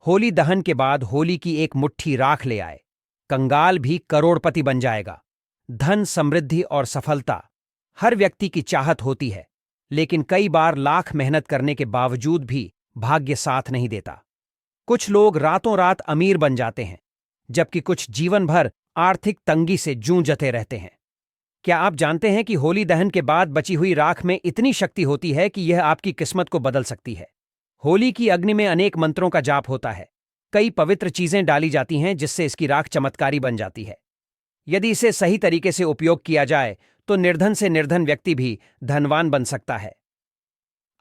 होली दहन के बाद होली की एक मुट्ठी राख ले आए, कंगाल भी करोड़पति बन जाएगा। धन, समृद्धि और सफलता हर व्यक्ति की चाहत होती है, लेकिन कई बार लाख मेहनत करने के बावजूद भी भाग्य साथ नहीं देता। कुछ लोग रातों रात अमीर बन जाते हैं, जबकि कुछ जीवन भर आर्थिक तंगी से जूझते रहते हैं। क्या आप जानते हैं कि होली दहन के बाद बची हुई राख में इतनी शक्ति होती है कि यह आपकी किस्मत को बदल सकती है? होली की अग्नि में अनेक मंत्रों का जाप होता है। कई पवित्र चीजें डाली जाती हैं जिससे इसकी राख चमत्कारी बन जाती है। यदि इसे सही तरीके से उपयोग किया जाए तो निर्धन से निर्धन व्यक्ति भी धनवान बन सकता है।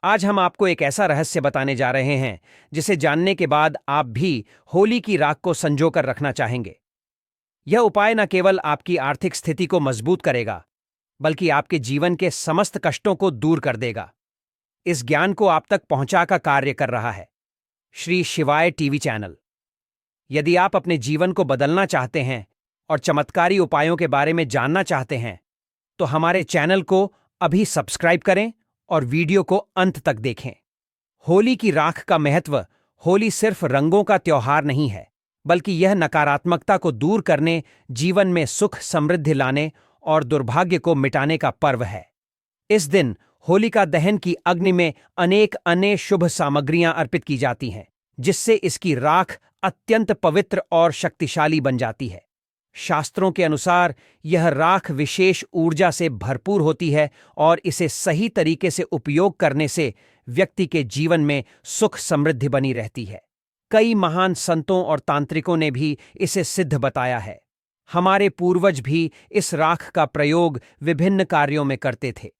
आज हम आपको एक ऐसा रहस्य बताने जा रहे हैं जिसे जानने के बाद आप भी होली की राख को संजोकर रखना चाहेंगे। यह उपाय न केवल आपकी आर्थिक स्थिति को मजबूत करेगा, बल्कि आपके जीवन के समस्त कष्टों को दूर कर देगा। इस ज्ञान को आप तक पहुंचा का कार्य कर रहा है श्री शिवाय टीवी चैनल। यदि आप अपने जीवन को बदलना चाहते हैं और चमत्कारी उपायों के बारे में जानना चाहते हैं, तो हमारे चैनल को अभी सब्सक्राइब करें और वीडियो को अंत तक देखें। होली की राख का महत्व। होली सिर्फ रंगों का त्योहार नहीं है, बल्कि यह नकारात्मकता को दूर करने, जीवन में सुख समृद्धि लाने और दुर्भाग्य को मिटाने का पर्व है। इस दिन होलिका दहन की अग्नि में अनेक अन्य शुभ सामग्रियां अर्पित की जाती हैं, जिससे इसकी राख अत्यंत पवित्र और शक्तिशाली बन जाती है। शास्त्रों के अनुसार यह राख विशेष ऊर्जा से भरपूर होती है और इसे सही तरीके से उपयोग करने से व्यक्ति के जीवन में सुख समृद्धि बनी रहती है। कई महान संतों और तांत्रिकों ने भी इसे सिद्ध बताया है। हमारे पूर्वज भी इस राख का प्रयोग विभिन्न कार्यों में करते थे।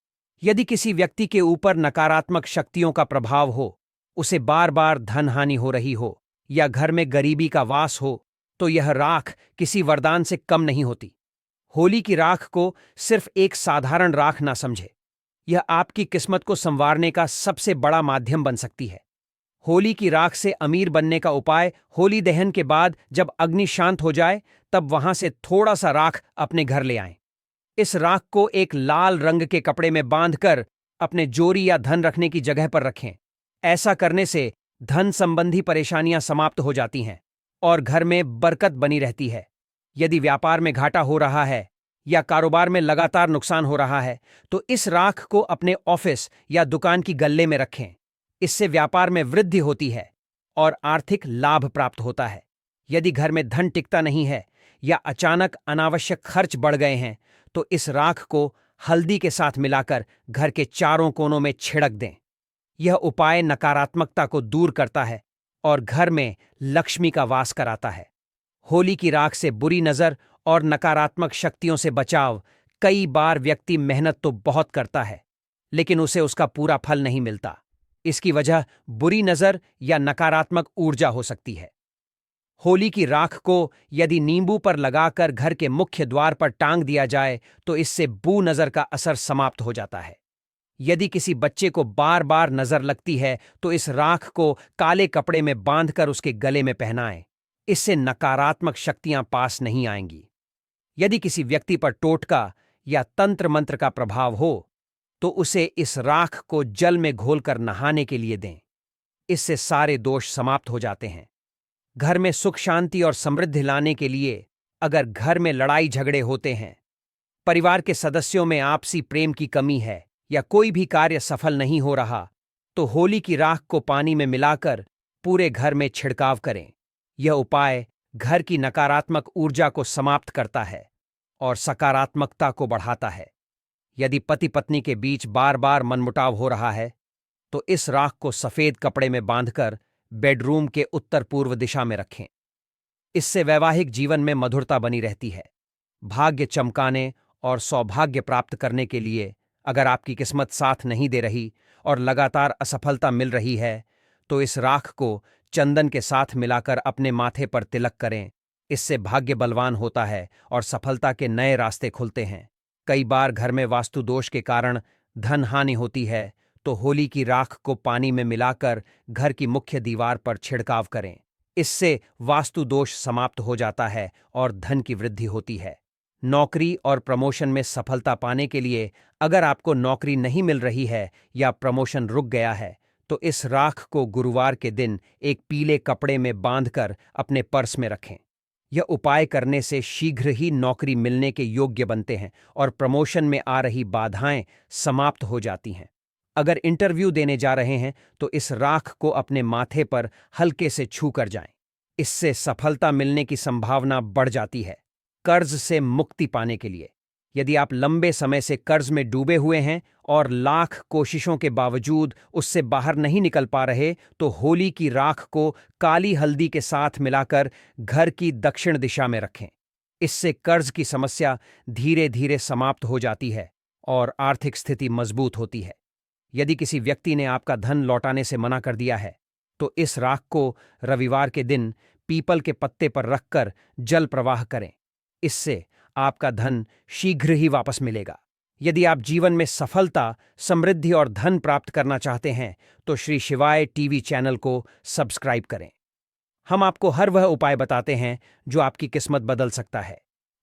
यदि किसी व्यक्ति के ऊपर नकारात्मक शक्तियों का प्रभाव हो, उसे बार बार धन हानि हो रही हो या घर में गरीबी का वास हो, तो यह राख किसी वरदान से कम नहीं होती। होली की राख को सिर्फ एक साधारण राख ना समझे, यह आपकी किस्मत को संवारने का सबसे बड़ा माध्यम बन सकती है। होली की राख से अमीर बनने का उपाय। होली दहन के बाद जब अग्नि शांत हो जाए, तब वहां से थोड़ा सा राख अपने घर ले आएं। इस राख को एक लाल रंग के कपड़े में बांधकर अपने जोरी या धन रखने की जगह पर रखें। ऐसा करने से धन संबंधी परेशानियां समाप्त हो जाती हैं और घर में बरकत बनी रहती है। यदि व्यापार में घाटा हो रहा है या कारोबार में लगातार नुकसान हो रहा है, तो इस राख को अपने ऑफिस या दुकान की गल्ले में रखें। इससे व्यापार में वृद्धि होती है और आर्थिक लाभ प्राप्त होता है। यदि घर में धन टिकता नहीं है या अचानक अनावश्यक खर्च बढ़ गए हैं, तो इस राख को हल्दी के साथ मिलाकर घर के चारों कोनों में छिड़क दें। यह उपाय नकारात्मकता को दूर करता है और घर में लक्ष्मी का वास कराता है। होली की राख से बुरी नजर और नकारात्मक शक्तियों से बचाव। कई बार व्यक्ति मेहनत तो बहुत करता है, लेकिन उसे उसका पूरा फल नहीं मिलता। इसकी वजह बुरी नजर या नकारात्मक ऊर्जा हो सकती है। होली की राख को यदि नींबू पर लगाकर घर के मुख्य द्वार पर टांग दिया जाए, तो इससे बू नजर का असर समाप्त हो जाता है। यदि किसी बच्चे को बार बार नजर लगती है, तो इस राख को काले कपड़े में बांधकर उसके गले में पहनाएं। इससे नकारात्मक शक्तियां पास नहीं आएंगी। यदि किसी व्यक्ति पर टोटका या तंत्र मंत्र का प्रभाव हो, तो उसे इस राख को जल में घोलकर नहाने के लिए दें। इससे सारे दोष समाप्त हो जाते हैं। घर में सुख शांति और समृद्धि लाने के लिए अगर घर में लड़ाई झगड़े होते हैं, परिवार के सदस्यों में आपसी प्रेम की कमी है या कोई भी कार्य सफल नहीं हो रहा, तो होली की राख को पानी में मिलाकर पूरे घर में छिड़काव करें। यह उपाय घर की नकारात्मक ऊर्जा को समाप्त करता है और सकारात्मकता को बढ़ाता है। यदि पति पत्नी के बीच बार बार मनमुटाव हो रहा है, तो इस राख को सफेद कपड़े में बांधकर बेडरूम के उत्तर पूर्व दिशा में रखें। इससे वैवाहिक जीवन में मधुरता बनी रहती है। भाग्य चमकाने और सौभाग्य प्राप्त करने के लिए अगर आपकी किस्मत साथ नहीं दे रही और लगातार असफलता मिल रही है, तो इस राख को चंदन के साथ मिलाकर अपने माथे पर तिलक करें। इससे भाग्य बलवान होता है और सफलता के नए रास्ते खुलते हैं। कई बार घर में वास्तु दोष के कारण धन हानि होती है, तो होली की राख को पानी में मिलाकर घर की मुख्य दीवार पर छिड़काव करें। इससे वास्तु दोष समाप्त हो जाता है और धन की वृद्धि होती है। नौकरी और प्रमोशन में सफलता पाने के लिए अगर आपको नौकरी नहीं मिल रही है या प्रमोशन रुक गया है, तो इस राख को गुरुवार के दिन एक पीले कपड़े में बांधकर अपने पर्स में रखें। यह उपाय करने से शीघ्र ही नौकरी मिलने के योग्य बनते हैं और प्रमोशन में आ रही बाधाएं समाप्त हो जाती हैं। अगर इंटरव्यू देने जा रहे हैं तो इस राख को अपने माथे पर हल्के से छू कर जाएं। इससे सफलता मिलने की संभावना बढ़ जाती है। कर्ज से मुक्ति पाने के लिए यदि आप लंबे समय से कर्ज में डूबे हुए हैं और लाख कोशिशों के बावजूद उससे बाहर नहीं निकल पा रहे, तो होली की राख को काली हल्दी के साथ मिलाकर घर की दक्षिण दिशा में रखें। इससे कर्ज की समस्या धीरे धीरे समाप्त हो जाती है और आर्थिक स्थिति मजबूत होती है। यदि किसी व्यक्ति ने आपका धन लौटाने से मना कर दिया है, तो इस राख को रविवार के दिन पीपल के पत्ते पर रखकर जल प्रवाह करें। इससे आपका धन शीघ्र ही वापस मिलेगा। यदि आप जीवन में सफलता, समृद्धि और धन प्राप्त करना चाहते हैं, तो श्री शिवाय टीवी चैनल को सब्सक्राइब करें। हम आपको हर वह उपाय बताते हैं जो आपकी किस्मत बदल सकता है।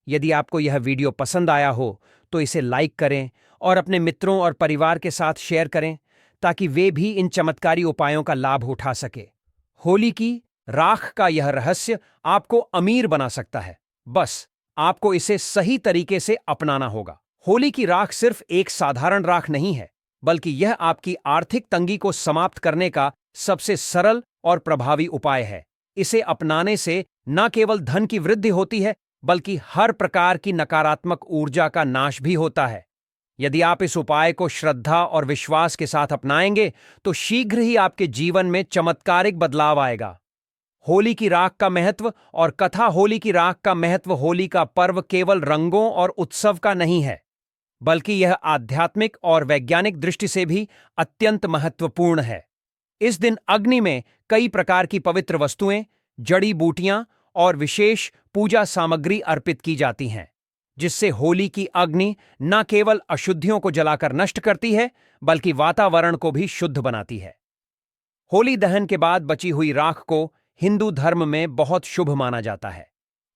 यदि आपको यह वीडियो पसंद आया हो तो इसे लाइक करें और अपने मित्रों और परिवार के साथ शेयर करें, ताकि वे भी इन चमत्कारी उपायों का लाभ उठा सके। होली की राख का यह रहस्य आपको अमीर बना सकता है। बस आपको इसे सही तरीके से अपनाना होगा। होली की राख सिर्फ एक साधारण राख नहीं है, बल्कि यह आपकी आर्थिक तंगी को समाप्त करने का सबसे सरल और प्रभावी उपाय है। इसे अपनाने से न केवल धन की वृद्धि होती है, बल्कि हर प्रकार की नकारात्मक ऊर्जा का नाश भी होता है। यदि आप इस उपाय को श्रद्धा और विश्वास के साथ अपनाएंगे, तो शीघ्र ही आपके जीवन में चमत्कारिक बदलाव आएगा। होली की राख का महत्व और कथा। होली की राख का महत्व। होली का पर्व केवल रंगों और उत्सव का नहीं है, बल्कि यह आध्यात्मिक और वैज्ञानिक दृष्टि से भी अत्यंत महत्वपूर्ण है। इस दिन अग्नि में कई प्रकार की पवित्र वस्तुएं, जड़ी बूटियां और विशेष पूजा सामग्री अर्पित की जाती हैं, जिससे होली की अग्नि न केवल अशुद्धियों को जलाकर नष्ट करती है, बल्कि वातावरण को भी शुद्ध बनाती है। होली दहन के बाद बची हुई राख को हिंदू धर्म में बहुत शुभ माना जाता है।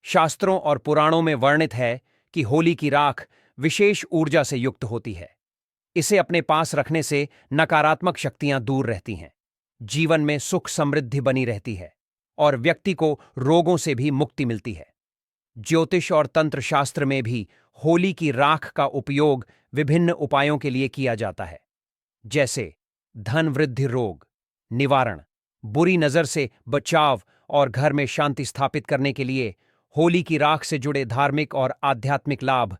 शास्त्रों और पुराणों में वर्णित है कि होली की राख विशेष ऊर्जा से युक्त होती है। इसे अपने पास रखने से नकारात्मक शक्तियां दूर रहती हैं, जीवन में सुख समृद्धि बनी रहती है और व्यक्ति को रोगों से भी मुक्ति मिलती है। ज्योतिष और तंत्र शास्त्र में भी होली की राख का उपयोग विभिन्न उपायों के लिए किया जाता है, जैसे धन वृद्धि, रोग निवारण, बुरी नजर से बचाव और घर में शांति स्थापित करने के लिए। होली की राख से जुड़े धार्मिक और आध्यात्मिक लाभ।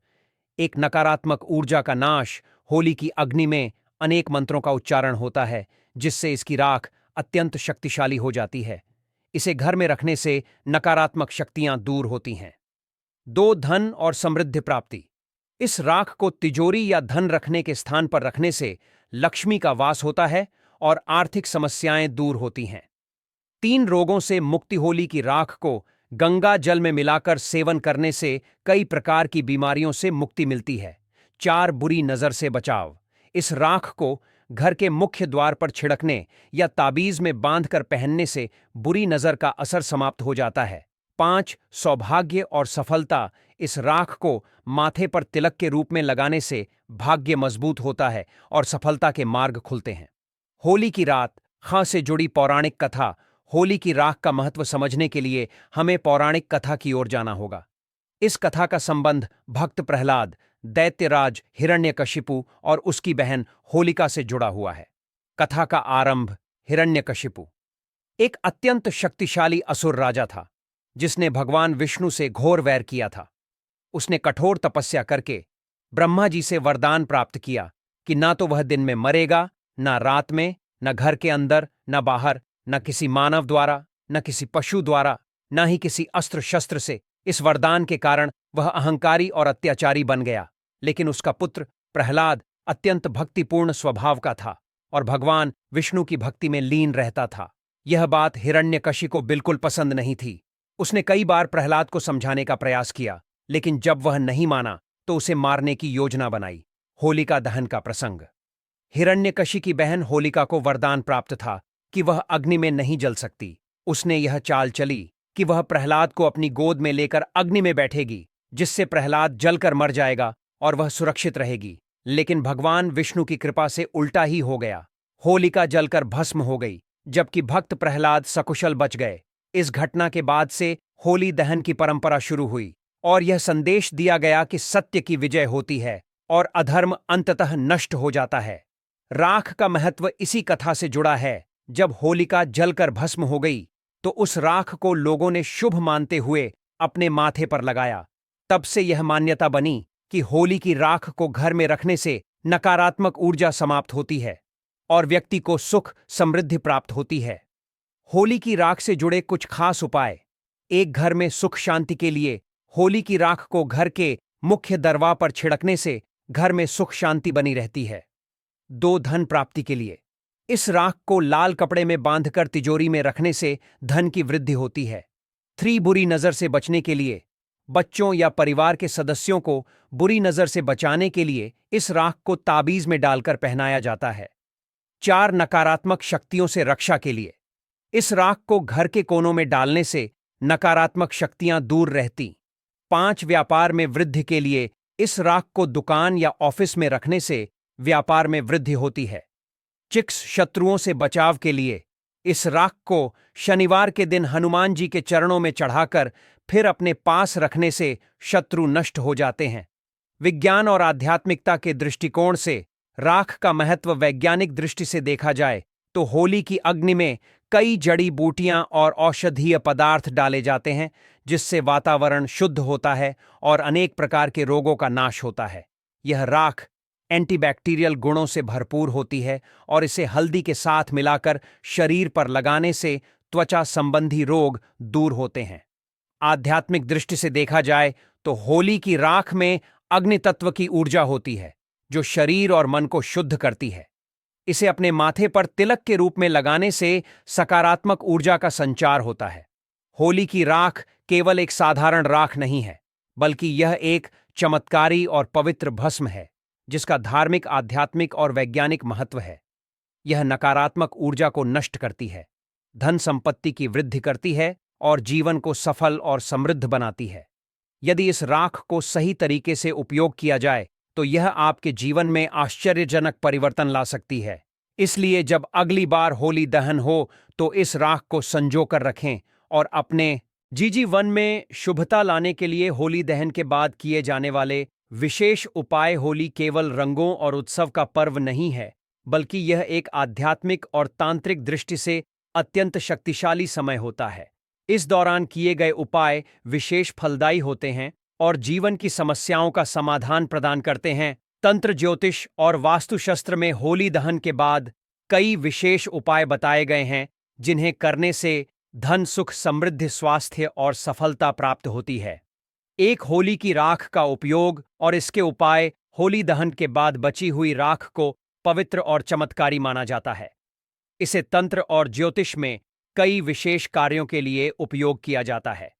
एक नकारात्मक ऊर्जा का नाश। होली की अग्नि में अनेक मंत्रों का उच्चारण होता है, जिससे इसकी राख अत्यंत शक्तिशाली हो जाती है। इसे घर में रखने से नकारात्मक शक्तियां दूर होती हैं। 2. धन और समृद्धि प्राप्ति। इस राख को तिजोरी या धन रखने के स्थान पर रखने से लक्ष्मी का वास होता है और आर्थिक समस्याएं दूर होती हैं। 3. रोगों से मुक्ति। होली की राख को गंगा जल में मिलाकर सेवन करने से कई प्रकार की बीमारियों से मुक्ति मिलती है। 4. बुरी नजर से बचाव। इस राख को घर के मुख्य द्वार पर छिड़कने या ताबीज में बांधकर पहनने से बुरी नजर का असर समाप्त हो जाता है। 5. सौभाग्य और सफलता। इस राख को माथे पर तिलक के रूप में लगाने से भाग्य मजबूत होता है और सफलता के मार्ग खुलते हैं। होली की रात खां से जुड़ी पौराणिक कथा। होली की राख का महत्व समझने के लिए हमें पौराणिक कथा की ओर जाना होगा। इस कथा का संबंध भक्त प्रहलाद, दैत्यराज हिरण्यकशिपु और उसकी बहन होलिका से जुड़ा हुआ है। कथा का आरंभ। हिरण्यकशिपु एक अत्यंत शक्तिशाली असुर राजा था, जिसने भगवान विष्णु से घोर वैर किया था। उसने कठोर तपस्या करके ब्रह्मा जी से वरदान प्राप्त किया कि ना तो वह दिन में मरेगा, न रात में, न घर के अंदर, न बाहर, न किसी मानव द्वारा, न किसी पशु द्वारा, न ही किसी अस्त्र शस्त्र से। इस वरदान के कारण वह अहंकारी और अत्याचारी बन गया। लेकिन उसका पुत्र प्रहलाद अत्यंत भक्तिपूर्ण स्वभाव का था और भगवान विष्णु की भक्ति में लीन रहता था। यह बात हिरण्यकशिपु को बिल्कुल पसंद नहीं थी। उसने कई बार प्रहलाद को समझाने का प्रयास किया, लेकिन जब वह नहीं माना तो उसे मारने की योजना बनाई। होलिका दहन का प्रसंग। हिरण्यकशिपु की बहन होलिका को वरदान प्राप्त था कि वह अग्नि में नहीं जल सकती। उसने यह चाल चली कि वह प्रहलाद को अपनी गोद में लेकर अग्नि में बैठेगी, जिससे प्रहलाद जलकर मर जाएगा और वह सुरक्षित रहेगी। लेकिन भगवान विष्णु की कृपा से उल्टा ही हो गया। होलिका जलकर भस्म हो गई, जबकि भक्त प्रहलाद सकुशल बच गए। इस घटना के बाद से होली दहन की परंपरा शुरू हुई और यह संदेश दिया गया कि सत्य की विजय होती है और अधर्म अंततः नष्ट हो जाता है। राख का महत्व इसी कथा से जुड़ा है। जब होलिका जलकर भस्म हो गई, तो उस राख को लोगों ने शुभ मानते हुए अपने माथे पर लगाया। तब से यह मान्यता बनी कि होली की राख को घर में रखने से नकारात्मक ऊर्जा समाप्त होती है और व्यक्ति को सुख समृद्धि प्राप्त होती है। होली की राख से जुड़े कुछ खास उपाय। एक घर में सुख शांति के लिए होली की राख को घर के मुख्य दरवाजे पर छिड़कने से घर में सुख शांति बनी रहती है। दो, धन प्राप्ति के लिए इस राख को लाल कपड़े में बांधकर तिजोरी में रखने से धन की वृद्धि होती है। 3, बुरी नजर से बचने के लिए बच्चों या परिवार के सदस्यों को बुरी नजर से बचाने के लिए इस राख को ताबीज में डालकर पहनाया जाता है। 4, नकारात्मक शक्तियों से रक्षा के लिए इस राख को घर के कोनों में डालने से नकारात्मक शक्तियां दूर रहती। 5, व्यापार में वृद्धि के लिए इस राख को दुकान या ऑफिस में रखने से व्यापार में वृद्धि होती है। 6, शत्रुओं से बचाव के लिए इस राख को शनिवार के दिन हनुमान जी के चरणों में चढ़ाकर फिर अपने पास रखने से शत्रु नष्ट हो जाते हैं। विज्ञान और आध्यात्मिकता के दृष्टिकोण से राख का महत्व वैज्ञानिक दृष्टि से देखा जाए तो होली की अग्नि में कई जड़ी बूटियां और औषधीय पदार्थ डाले जाते हैं, जिससे वातावरण शुद्ध होता है और अनेक प्रकार के रोगों का नाश होता है। यह राख एंटीबैक्टीरियल गुणों से भरपूर होती है और इसे हल्दी के साथ मिलाकर शरीर पर लगाने से त्वचा संबंधी रोग दूर होते हैं। आध्यात्मिक दृष्टि से देखा जाए तो होली की राख में अग्नि तत्व की ऊर्जा होती है, जो शरीर और मन को शुद्ध करती है। इसे अपने माथे पर तिलक के रूप में लगाने से सकारात्मक ऊर्जा का संचार होता है। होली की राख केवल एक साधारण राख नहीं है, बल्कि यह एक चमत्कारी और पवित्र भस्म है, जिसका धार्मिक, आध्यात्मिक और वैज्ञानिक महत्व है। यह नकारात्मक ऊर्जा को नष्ट करती है, धन संपत्ति की वृद्धि करती है और जीवन को सफल और समृद्ध बनाती है। यदि इस राख को सही तरीके से उपयोग किया जाए तो यह आपके जीवन में आश्चर्यजनक परिवर्तन ला सकती है। इसलिए जब अगली बार होली दहन हो तो इस राख को संजोकर रखें और अपने जीवन में शुभता लाने के लिए होली दहन के बाद किए जाने वाले विशेष उपाय। होली केवल रंगों और उत्सव का पर्व नहीं है, बल्कि यह एक आध्यात्मिक और तांत्रिक दृष्टि से अत्यंत शक्तिशाली समय होता है। इस दौरान किए गए उपाय विशेष फलदायी होते हैं और जीवन की समस्याओं का समाधान प्रदान करते हैं। तंत्र, ज्योतिष और वास्तुशास्त्र में होली दहन के बाद कई विशेष उपाय बताए गए हैं, जिन्हें करने से धन, सुख, समृद्धि, स्वास्थ्य और सफलता प्राप्त होती है। एक, होली की राख का उपयोग और इसके उपाय। होली दहन के बाद बची हुई राख को पवित्र और चमत्कारी माना जाता है। इसे तंत्र और ज्योतिष में कई विशेष कार्यों के लिए उपयोग किया जाता है।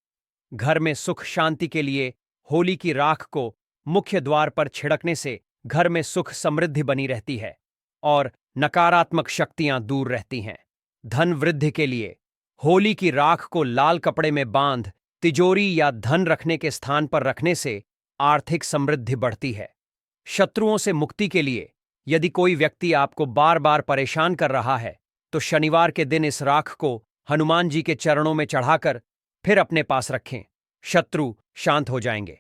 घर में सुख शांति के लिए होली की राख को मुख्य द्वार पर छिड़कने से घर में सुख समृद्धि बनी रहती है और नकारात्मक शक्तियां दूर रहती हैं। धन वृद्धि के लिए होली की राख को लाल कपड़े में बांध तिजोरी या धन रखने के स्थान पर रखने से आर्थिक समृद्धि बढ़ती है। शत्रुओं से मुक्ति के लिए यदि कोई व्यक्ति आपको बार बार परेशान कर रहा है तो शनिवार के दिन इस राख को हनुमान जी के चरणों में चढ़ाकर फिर अपने पास रखें। शत्रु शांत हो जाएंगे।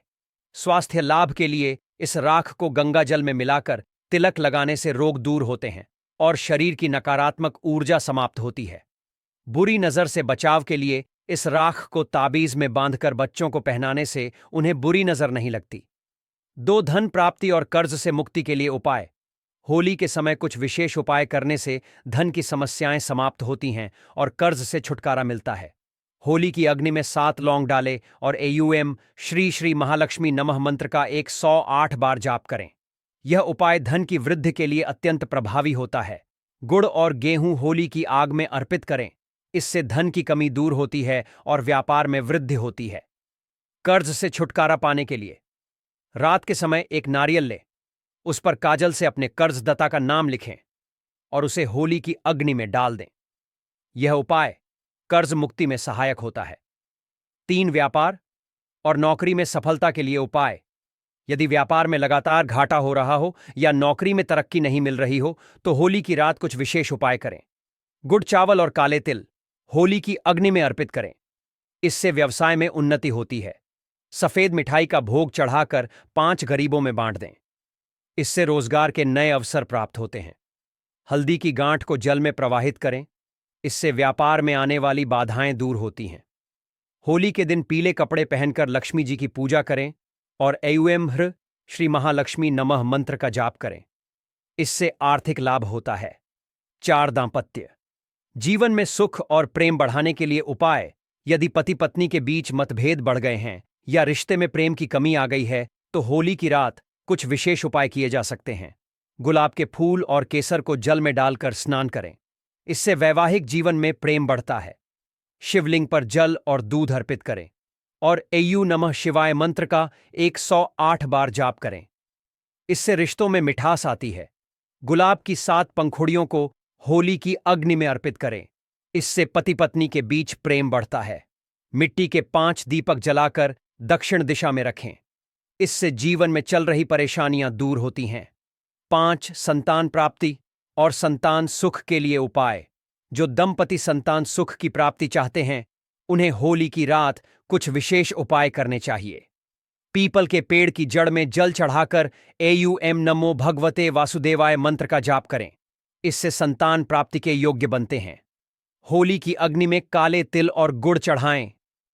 स्वास्थ्य लाभ के लिए इस राख को गंगा जल में मिलाकर तिलक लगाने से रोग दूर होते हैं और शरीर की नकारात्मक ऊर्जा समाप्त होती है। बुरी नजर से बचाव के लिए इस राख को ताबीज में बांधकर बच्चों को पहनाने से उन्हें बुरी नजर नहीं लगती। 2, धन प्राप्ति और कर्ज से मुक्ति के लिए उपाय। होली के समय कुछ विशेष उपाय करने से धन की समस्याएं समाप्त होती हैं और कर्ज से छुटकारा मिलता है। होली की अग्नि में 7 लौंग डालें और AUM श्री श्री महालक्ष्मी नमः मंत्र का 108 बार जाप करें। यह उपाय धन की वृद्धि के लिए अत्यंत प्रभावी होता है। गुड़ और गेहूं होली की आग में अर्पित करें, इससे धन की कमी दूर होती है और व्यापार में वृद्धि होती है। कर्ज से छुटकारा पाने के लिए रात के समय एक नारियल लें, उस पर काजल से अपने कर्जदाता का नाम लिखें और उसे होली की अग्नि में डाल दें। यह उपाय कर्ज मुक्ति में सहायक होता है। 3, व्यापार और नौकरी में सफलता के लिए उपाय। यदि व्यापार में लगातार घाटा हो रहा हो या नौकरी में तरक्की नहीं मिल रही हो तो होली की रात कुछ विशेष उपाय करें। गुड़ चावल और काले तिल होली की अग्नि में अर्पित करें। इससे व्यवसाय में उन्नति होती है। सफेद मिठाई का भोग चढ़ाकर 5 गरीबों में बांट दें। इससे रोजगार के नए अवसर प्राप्त होते हैं। हल्दी की गांठ को जल में प्रवाहित करें। इससे व्यापार में आने वाली बाधाएं दूर होती हैं। होली के दिन पीले कपड़े पहनकर लक्ष्मी जी की पूजा करें और ऐं ह्रीं श्री महालक्ष्मी नमः मंत्र का जाप करें। इससे आर्थिक लाभ होता है। 4 दांपत्य जीवन में सुख और प्रेम बढ़ाने के लिए उपाय। यदि पति पत्नी के बीच मतभेद बढ़ गए हैं या रिश्ते में प्रेम की कमी आ गई है तो होली की रात कुछ विशेष उपाय किए जा सकते हैं। गुलाब के फूल और केसर को जल में डालकर स्नान करें। इससे वैवाहिक जीवन में प्रेम बढ़ता है। शिवलिंग पर जल और दूध अर्पित करें और ऐं नमः शिवाय मंत्र का 108 बार जाप करें। इससे रिश्तों में मिठास आती है। गुलाब की 7 पंखुड़ियों को होली की अग्नि में अर्पित करें। इससे पति पत्नी के बीच प्रेम बढ़ता है। मिट्टी के 5 दीपक जलाकर दक्षिण दिशा में रखें। इससे जीवन में चल रही परेशानियां दूर होती हैं। 5 संतान प्राप्ति और संतान सुख के लिए उपाय। जो दंपति संतान सुख की प्राप्ति चाहते हैं उन्हें होली की रात कुछ विशेष उपाय करने चाहिए। पीपल के पेड़ की जड़ में जल चढ़ाकर ऐं नमो भगवते वासुदेवाय मंत्र का जाप करें। इससे संतान प्राप्ति के योग्य बनते हैं। होली की अग्नि में काले तिल और गुड़ चढ़ाएं।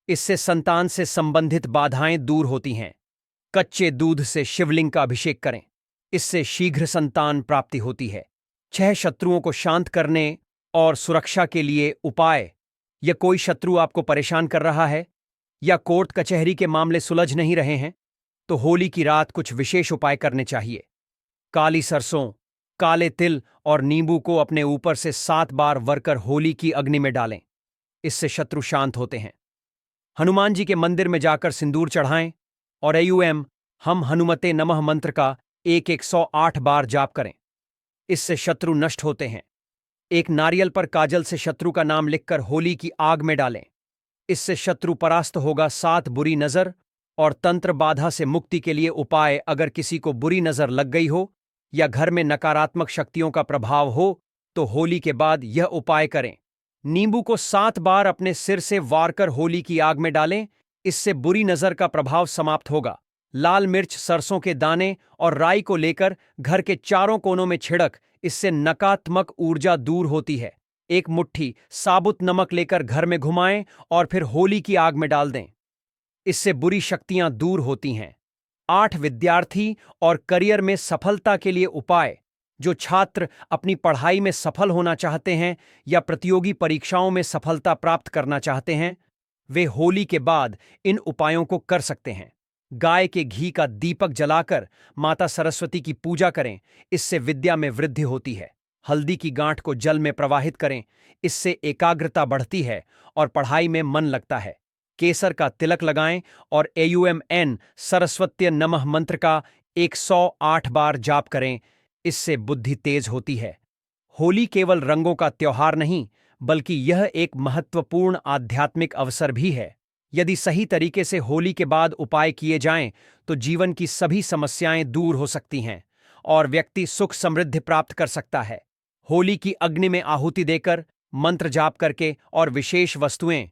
इससे संतान से संबंधित बाधाएं दूर होती हैं। कच्चे दूध से शिवलिंग का अभिषेक करें। इससे शीघ्र संतान प्राप्ति होती है। 6 शत्रुओं को शांत करने और सुरक्षा के लिए उपाय। यह कोई शत्रु आपको परेशान कर रहा है या कोर्ट कचहरी के मामले सुलझ नहीं रहे हैं तो होली की रात कुछ विशेष उपाय करने चाहिए। काली सरसों, काले तिल और नींबू को अपने ऊपर से 7 बार वरकर होली की अग्नि में डालें। इससे शत्रु शांत होते हैं। हनुमान जी के मंदिर में जाकर सिंदूर चढ़ाएं और ऐं हम हनुमते नमः मंत्र का 108 बार जाप करें। इससे शत्रु नष्ट होते हैं। एक नारियल पर काजल से शत्रु का नाम लिखकर होली की आग में डालें। इससे शत्रु परास्त होगा। 7 बुरी नजर और तंत्र बाधा से मुक्ति के लिए उपाय। अगर किसी को बुरी नजर लग गई हो या घर में नकारात्मक शक्तियों का प्रभाव हो तो होली के बाद यह उपाय करें। नींबू को 7 बार अपने सिर से वारकर होली की आग में डालें। इससे बुरी नजर का प्रभाव समाप्त होगा। लाल मिर्च, सरसों के दाने और राई को लेकर घर के चारों कोनों में छिड़क। इससे नकारात्मक ऊर्जा दूर होती है। 1 मुट्ठी साबुत नमक लेकर घर में घुमाएं और फिर होली की आग में डाल दें। इससे बुरी शक्तियां दूर होती हैं। 8 विद्यार्थी और करियर में सफलता के लिए उपाय। जो छात्र अपनी पढ़ाई में सफल होना चाहते हैं या प्रतियोगी परीक्षाओं में सफलता प्राप्त करना चाहते हैं वे होली के बाद इन उपायों को कर सकते हैं। गाय के घी का दीपक जलाकर माता सरस्वती की पूजा करें। इससे विद्या में वृद्धि होती है। हल्दी की गांठ को जल में प्रवाहित करें। इससे एकाग्रता बढ़ती है और पढ़ाई में मन लगता है। केसर का तिलक लगाएं और ऐं सरस्वत्य नमः मंत्र का 108 बार जाप करें। इससे बुद्धि तेज होती है। होली केवल रंगों का त्योहार नहीं बल्कि यह एक महत्वपूर्ण आध्यात्मिक अवसर भी है। यदि सही तरीके से होली के बाद उपाय किए जाएं तो जीवन की सभी समस्याएं दूर हो सकती हैं और व्यक्ति सुख समृद्धि प्राप्त कर सकता है। होली की अग्नि में आहुति देकर, मंत्र जाप करके और विशेष वस्तुएं